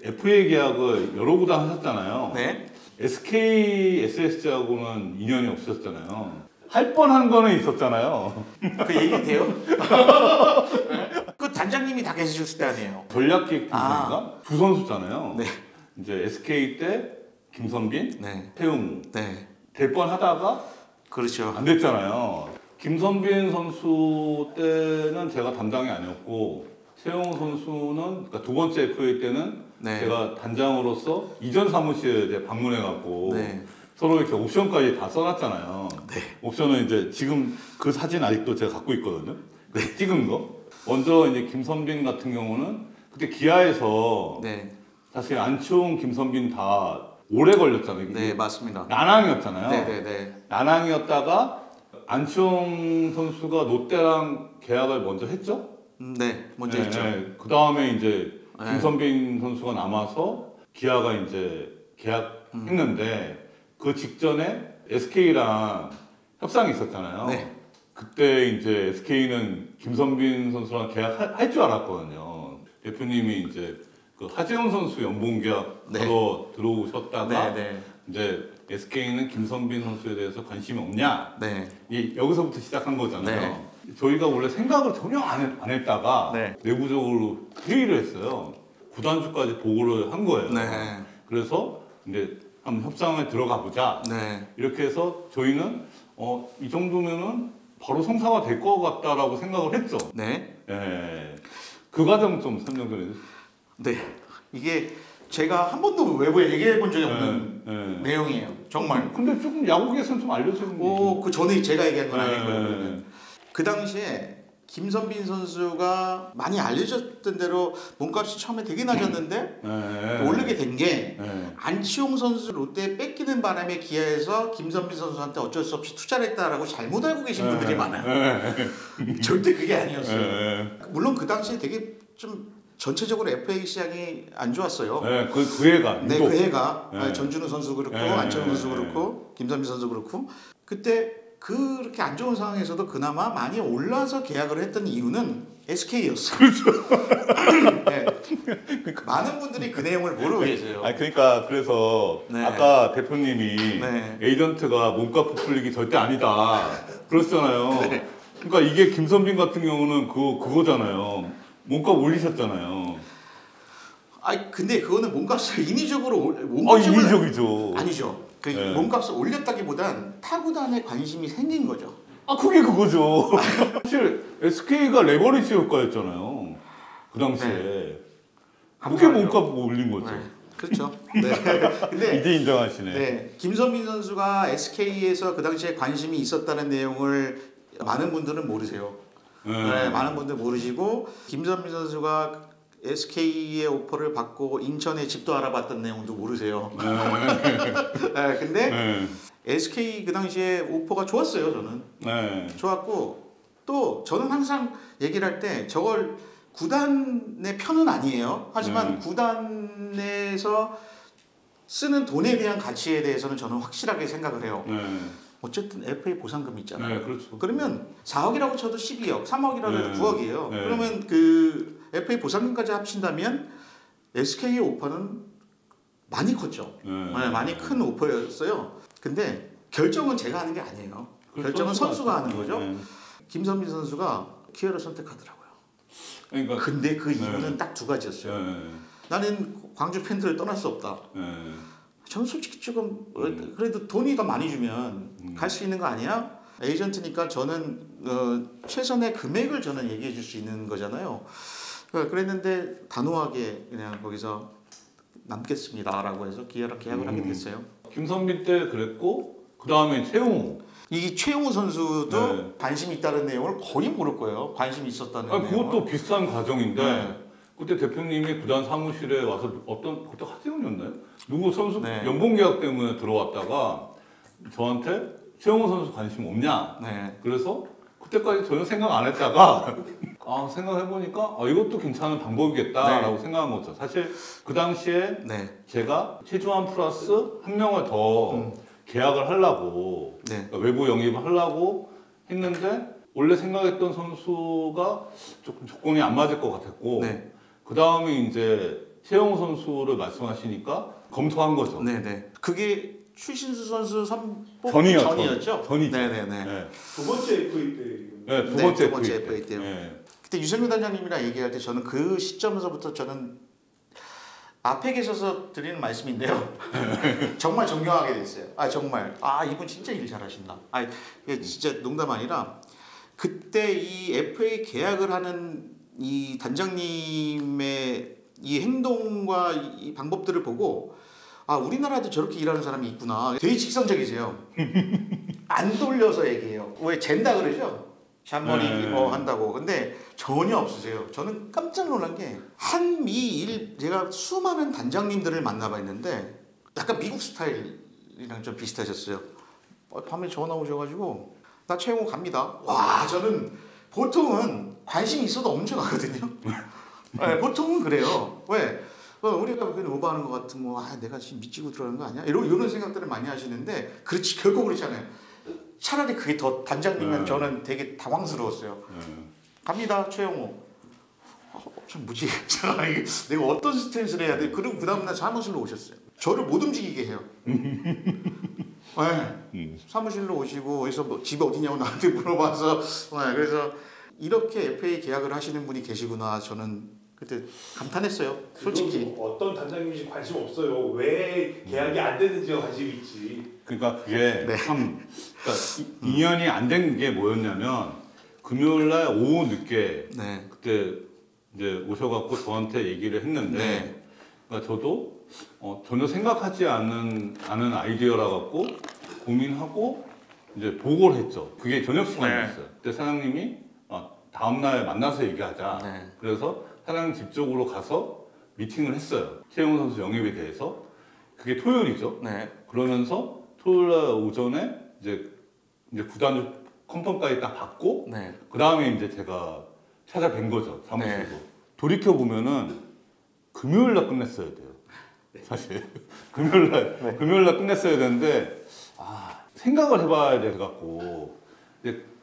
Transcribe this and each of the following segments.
FA 계약을 여러 구단 하셨잖아요. 네. SK, SSG하고는 인연이 없었잖아요. 할 뻔한 거는 있었잖아요. 그 얘기 돼요? 그 단장님이 다 계셨을 때 아니에요? 전략기획팀인가? 두 선수잖아요. 네. 이제 SK 때 김선빈, 네. 태웅 네. 될 뻔하다가 그렇죠. 안 됐잖아요. 김선빈 선수 때는 제가 담당이 아니었고 태웅 선수는 그러니까 두 번째 FA 때는 네. 제가 단장으로서 이전 사무실에 이제 방문해갖고 네. 서로 이렇게 옵션까지 다 써놨잖아요. 네. 옵션은 이제 지금 그 사진 아직도 제가 갖고 있거든요. 네. 찍은 거. 먼저 이제 김선빈 같은 경우는 그때 기아에서 네. 사실 안치홍, 김선빈 다 오래 걸렸잖아요. 네, 맞습니다. 난항이었잖아요. 네네네. 난항이었다가 안치홍 선수가 롯데랑 계약을 먼저 했죠. 네, 먼저 네, 했죠. 네. 그 다음에 이제 네. 김선빈 선수가 남아서 기아가 이제 계약했는데 그 직전에 SK랑 협상이 있었잖아요. 네. 그때 이제 SK는 김선빈 선수랑 계약할 줄 알았거든요. 대표님이 이제 그 하재훈 선수 연봉 계약 네. 들어오셨다가 네. 이제 SK는 김선빈 선수에 대해서 관심이 없냐? 네. 여기서부터 시작한 거잖아요. 네. 저희가 원래 생각을 전혀 안 했다가 네. 내부적으로 회의를 했어요. 구단주까지 보고를 한 거예요. 네. 그래서 이제 한번 협상에 들어가 보자. 네. 이렇게 해서 저희는 이 정도면은 바로 성사가 될 것 같다라고 생각을 했죠. 네. 예. 그 과정 좀 설명 좀 해주세요. 네. 이게 제가 한 번도 외부에 얘기해 본 적이 없는 네. 내용이에요. 정말. 근데 조금 야구계에서는 좀 알려주는 게. 그 전에 제가 얘기한 건 네. 아니고요. 그 당시에 김선빈 선수가 많이 알려졌던 대로 몸값이 처음에 되게 낮았는데 오르게 된 게 안치홍 선수 롯데에 뺏기는 바람에 기아에서 김선빈 선수한테 어쩔 수 없이 투자를 했다라고 잘못 알고 계신 분들이 많아요. 절대 그게 아니었어요. 물론 그 당시에 되게 좀 전체적으로 FA 시장이 안 좋았어요. 네, 그 해가. 네, 그 해가 네. 전준우 선수 그렇고 네. 안치홍 선수 그렇고 김선빈 선수 그렇고 그때 그렇게 안 좋은 상황에서도 그나마 많이 올라서 계약을 했던 이유는 SK였어요. 그렇죠. 네. 많은 분들이 그 내용을 모르고 계세요. 그러니까 그래서 네. 아까 대표님이 네. 에이전트가 몸값 부풀리기 절대 아니다. 그러시잖아요. 네. 그러니까 이게 김선빈 같은 경우는 그거잖아요. 몸값 올리셨잖아요. 근데 그거는 몸값을 인위적으로 몸값을 인위적이죠. 아니죠. 그 네. 몸값을 올렸다기보단 타구단에 관심이 생긴 거죠. 그게 그거죠. 사실 SK가 레버리지 효과였잖아요. 그 당시에. 네. 그게 몸값 올린 거죠. 네. 그렇죠. 네. 근데 이제 인정하시네. 네. 김선빈 선수가 SK에서 그 당시에 관심이 있었다는 내용을 많은 분들은 모르세요. 네, 많은 분들 모르시고 김선빈 선수가 SK의 오퍼를 받고 인천에 집도 알아봤던 내용도 모르세요. 네, 근데 SK 그 당시에 오퍼가 좋았어요. 저는 좋았고 또 저는 항상 얘기를 할 때 저걸 구단의 편은 아니에요. 하지만 구단에서 쓰는 돈에 대한 가치에 대해서는 저는 확실하게 생각을 해요. 어쨌든 FA 보상금 있잖아요. 그렇죠. 그러면 4억이라고 쳐도 12억, 3억이라고 해도 9억이에요. 네. 그러면 그 FA 보상금까지 합친다면 SK의 오퍼는 많이 컸죠. 많이 큰 오퍼였어요. 근데 결정은 제가 하는 게 아니에요. 결정은 선수가 하는 거죠. 김선빈 선수가 기아를 선택하더라고요. 그러니까 근데 그 이유는 딱 두 가지였어요. 나는 광주 팬들을 떠날 수 없다. 저는 솔직히 조금 그래도 돈이 더 많이 주면 갈 수 있는 거 아니야? 에이전트니까 저는 최선의 금액을 저는 얘기해 줄 수 있는 거잖아요. 그랬는데 단호하게 그냥 거기서 남겠습니다라고 해서 기아랑 계약을 하게 됐어요. 김선빈 때 그랬고 그 다음에 최웅. 이 최용우 선수도 네. 관심이 있다는 내용을 거의 모를 거예요. 관심이 있었다는 내용을. 그것도 비슷한 과정인데 네. 그때 대표님이 구단 사무실에 와서 그때 하재훈이었나요? 누구 선수 네. 연봉 계약 때문에 들어왔다가 저한테 최용호 선수 관심 없냐? 네. 그래서 그때까지 전혀 생각 안 했다가 생각해보니까 이것도 괜찮은 방법이겠다라고 생각한 거죠. 사실 그 당시에 제가 최주환 플러스 한 명을 더 계약을 하려고 그러니까 외부 영입을 하려고 했는데 원래 생각했던 선수가 조금 조건이 안 맞을 것 같았고 그 다음에 이제 최영호 선수를 말씀하시니까 검토한 거죠. 네네. 그게 추신수 선수 선복 전이었죠. 전이죠. 네네네. 네. 두 번째 FA 때. 네, 두 번째 FA 때. 네. 그때 유승민 단장님이랑 얘기할 때 저는 그 시점에서부터 저는 앞에 계셔서 드리는 말씀인데요. 정말 존경하게 됐어요. 정말 이분 진짜 일 잘하신다. 이게 진짜 농담 아니라 그때 이 FA 계약을 하는 이 단장님의 이 행동과 이 방법들을 보고 우리나라도 저렇게 일하는 사람이 있구나. 되게 직선적이세요. 안 돌려서 얘기해요. 왜 잰다 그러죠? 샷머니 뭐 한다고. 근데 전혀 없으세요. 저는 깜짝 놀란 게 한미일 제가 수많은 단장님들을 만나봤는데 약간 미국 스타일이랑 좀 비슷하셨어요. 밤에 전화 오셔가지고 나 최영호 갑니다. 와 저는 보통은 관심이 있어도 엄청 가거든요. 네, 보통은 그래요. 왜? 우리가 그냥 오버하는 것 같은 내가 지금 미치고 들어가는 거 아니야? 이런 생각들을 많이 하시는데 그렇지 결코 그렇지 않아요. 차라리 그게 더 단장님은 저는 되게 당황스러웠어요. 갑니다 최영호. 좀 뭐지? 내가 어떤 스탠스를 해야 돼? 그리고 그 다음날 사무실로 오셨어요. 저를 못 움직이게 해요. 사무실로 오시고 어디서 집 어디냐고 나한테 물어봐서 그래서 이렇게 FA 계약을 하시는 분이 계시구나 저는 그때 감탄했어요. 솔직히 어떤 단장님인지 관심 없어요. 왜 계약이 안 되는지가 관심이 있지. 그러니까 그게 참 인연이 안 된 게 뭐였냐면 금요일날 오후 늦게 그때 이제 오셔갖고 저한테 얘기를 했는데 그러니까 저도 전혀 생각하지 않은 아이디어라 갖고 고민하고 이제 보고를 했죠. 그게 저녁 시간이었어요. 그때 사장님이 다음날 만나서 얘기하자. 그래서 사장님 집 쪽으로 가서 미팅을 했어요. 최영호 선수 영입에 대해서. 그게 토요일이죠. 그러면서 토요일날 오전에 이제 구단 컨펌까지 딱 받고 그 다음에 이제 제가 찾아뵌 거죠. 사무실로. 돌이켜 보면은 금요일날 끝냈어야 돼요. 사실 금요일날 끝냈어야 되는데 생각을 해봐야 돼 갖고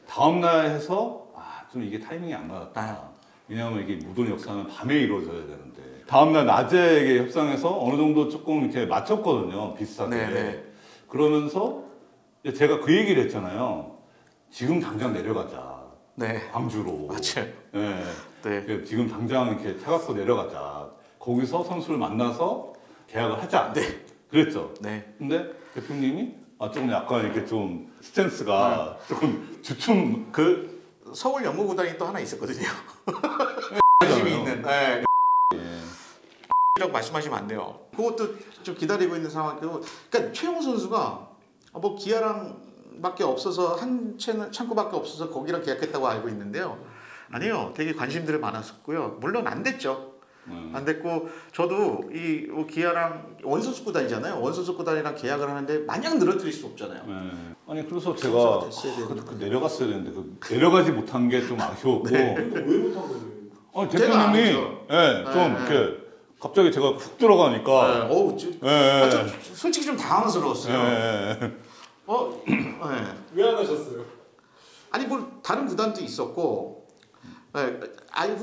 다음날 해서 좀 이게 타이밍이 안 맞았다. 왜냐하면 이게 모든 역사는 밤에 이루어져야 되는데 다음날 낮에 이게 협상해서 어느 정도 조금 이렇게 맞췄거든요. 비슷하게. 그러면서 제가 그 얘기를 했잖아요. 지금 당장 내려가자. 광주로. 맞아요. 지금 당장 이렇게 차 갖고 내려가자. 거기서 선수를 만나서 계약을 하자. 그랬죠. 근데 대표님이 좀 약간 이렇게 좀 스탠스가 조금 주춤. 서울 연구구단이 또 하나 있었거든요. 관심이 있는. 이라고 말씀하시면 안 돼요. 그것도 좀 기다리고 있는 상황이고, 그러니까 최영호 선수가 기아랑밖에 없어서 한 창구밖에 없어서 거기랑 계약했다고 알고 있는데요. 아니요, 되게 관심들이 많았었고요. 물론 안 됐죠. 안 됐고 저도 이 기아랑 원소속 구단이잖아요. 원소속 구단이랑 계약을 하는데 마냥 늘어뜨릴 수 없잖아요. 아니 그래서 제가 내려갔어야 되는데 내려가지 못한 게 좀 아쉬웠고. 왜 못한 거예요? 대표님이 좀 이렇게 갑자기 제가 훅 들어가니까. 솔직히 좀 당황스러웠어요. 왜 안 하셨어요? 아니 다른 구단도 있었고.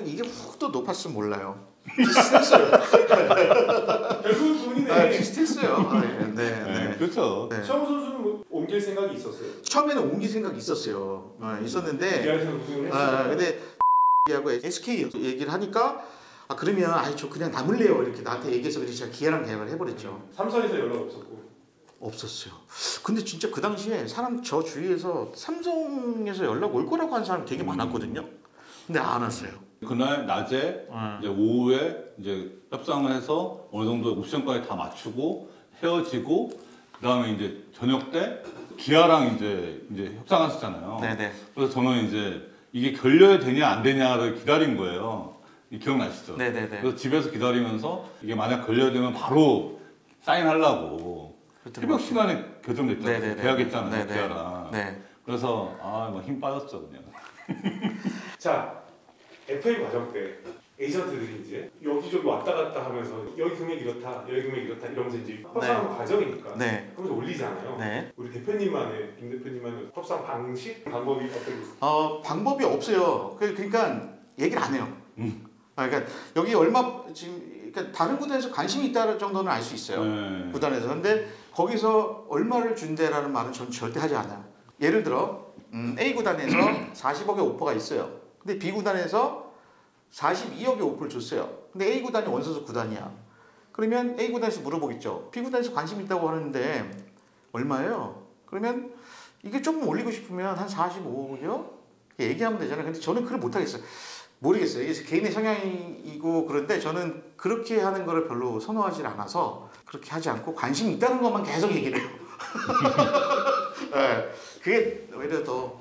이게 훅 또 높았으면 몰라요. 비슷했어요. 결국은 부분이네. 비슷했어요. 그렇죠. 최영호 선수는 옮길 생각이 있었어요? 처음에는 옮길 생각이 있었어요. 있었는데 기아에서 우승을 했어요. 근데 하고 SK 얘기를 하니까 그러면 저 그냥 남을래요 이렇게 나한테 얘기해서 그래서 제가 기아랑 계약을 해버렸죠. 삼성에서 연락 없었고. 없었어요. 근데 진짜 그 당시에 저 주위에서 삼성에서 연락 올 거라고 한 사람이 되게 많았거든요. 근데 안 왔어요. 그날 낮에 이제 오후에 이제 협상을 해서 어느 정도 옵션까지 다 맞추고 헤어지고 그다음에 이제 저녁 때 기아랑 이제 협상하셨잖아요. 그래서 저는 이제 이게 결렬이 되냐 안 되냐를 기다린 거예요. 기억나시죠? 그래서 집에서 기다리면서 이게 만약 결렬되면 바로 사인하려고 새벽 시간에 결정됐잖아요. 계약했잖아요. 기아랑. 그래서 힘 빠졌죠 그냥. 자, FA 과정 때 에이전트들이 이제 여기저기 왔다 갔다 하면서 여기 금액 이렇다, 여기 금액 이렇다 이러면서 이제 협상 과정이니까 그러면서 올리잖아요. 우리 대표님만의, 김 대표님만의 협상 방식, 방법이 어떤 게 있어요? 방법이 없어요. 그러니까 얘기를 안 해요. 그러니까 여기 얼마 지금 그러니까 다른 구단에서 관심이 있다는 정도는 알 수 있어요. 구단에서. 근데 거기서 얼마를 준대라는 말은 전 절대 하지 않아요. 예를 들어 A 구단에서 40억의 오퍼가 있어요. 근데 B 구단에서 42억의 오퍼를 줬어요. 근데 A 구단이 원소속 구단이야. 그러면 A 구단에서 물어보겠죠. B 구단에서 관심 있다고 하는데 얼마예요? 그러면 이게 조금 올리고 싶으면 한 45억이요? 얘기하면 되잖아요. 근데 저는 그걸 못하겠어요. 모르겠어요. 이게 개인의 성향이고 그런데 저는 그렇게 하는 거를 별로 선호하지 않아서 그렇게 하지 않고 관심이 있다는 것만 계속 얘기를 해요. 네, 그게 오히려 더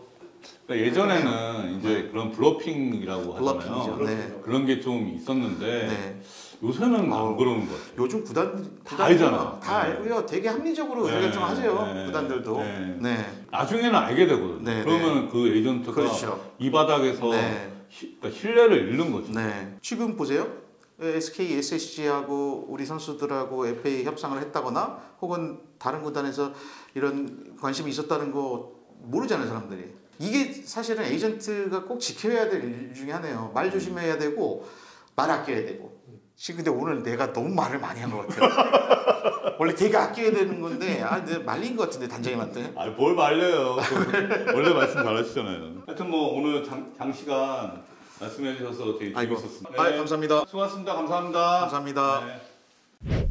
그러니까 예전에는 이제 그런 블러핑이라고 하잖아요. 네. 그런 게 좀 있었는데 네. 요새는 안 그러는 것 같아요. 요즘 구단 다 알잖아. 다 알고요. 되게 합리적으로 결정하세요. 구단들도. 네. 나중에는 알게 되거든요. 그러면 그 에이전트가 그렇죠. 이 바닥에서 그러니까 신뢰를 잃는 거죠. 지금 보세요. SK, SSG하고 우리 선수들하고 FA 협상을 했다거나 혹은 다른 구단에서 이런 관심이 있었다는 거 모르잖아요, 사람들이. 이게 사실은 에이전트가 꼭 지켜야 될 일 중에 하나예요. 말 조심해야 되고 말 아껴야 되고. 지금 근데 오늘 내가 너무 말을 많이 한 것 같아요. 원래 되게 아껴야 되는 건데 내가 말린 것 같은데 단장님한테. 뭘 말려요. 원래 말씀 잘하시잖아요. 하여튼 뭐 오늘 장시간 말씀해 주셔서 되게 재밌었습니다. 감사합니다. 수고하셨습니다. 감사합니다. 감사합니다. 네.